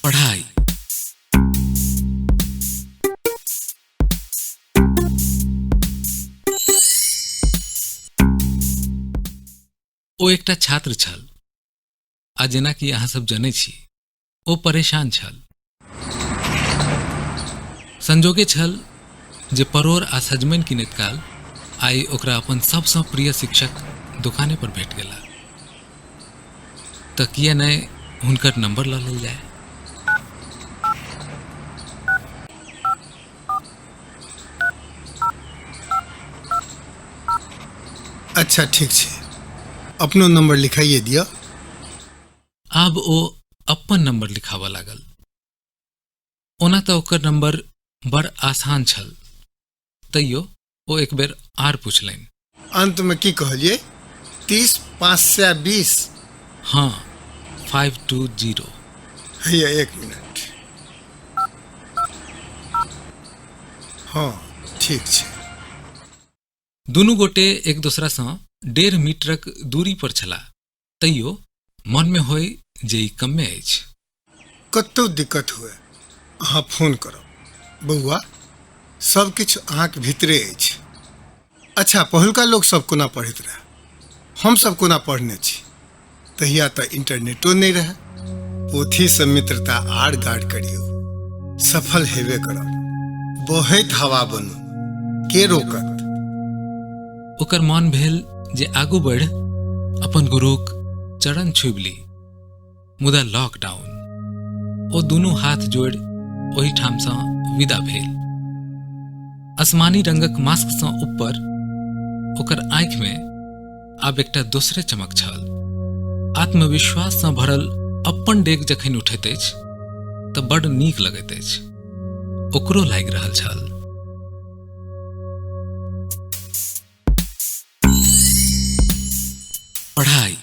पढ़ाई। ओ एकटा छात्र छल आ जेना कि अहाँ सब जनै छी ओ परेशान छल। संजोगे छल जे परोर आ सजमनि किनैत काल आइ ओकरा अपन सबसँ प्रिय शिक्षक दुकाने पर भेट गेला। तऽ किया नहि हुनकर नंबर लऽ लेल जाय। अच्छा ठीक छै, अपनो नंबर लिखाइए दिया। आब ओ अपन नंबर लिखाबऽ लागल। ओना तऽ ओकर नंबर बड़ आसान छल, तैयो ओ एक बेर आर पुछलनि। अंत में की कहलिए? 30,520। हाँ, 520। हैया 1 मिनट। हाँ ठीक छै। दुनू गोटे एक दोसरा सँ 1.5 मीटरक दूरी पर छलाह, तैयो मन में होय जे ई कमे अछि। कतौ दिक्कत हुए अहाँ फोन करब बौआ, सब किछु अहाँके भीतरे अछि। अच्छा, पहिलुका लोक सब कोना पढ़ैत रहे, हम सब कोना पढ़ने छी। तहिया तऽ इंटरनेटो नहीं रहे। पोथी से मित्रता आड़ गाड़ करियो, सफल हेबे करब। बहैत हवा बनू, के रोकत। ओकर मन भेल जे आगू बढ़ अपन गुरुक चरण छुबि ली, मुदा लॉकडाउन। ओ दुनू हाथ जोड़ि ओहि ठाम सँ विदा भेल। आसमानी रंगक मास्क सँ ऊपर ओकर आँखि में आब एकटा दोसरे चमक छल। आत्मविश्वास सँ भरल अपन डेग जखन उठैत अछि तऽ बड़ नीक लगैत अछि। ओकरो लागि रहल छल। पढ़ाई।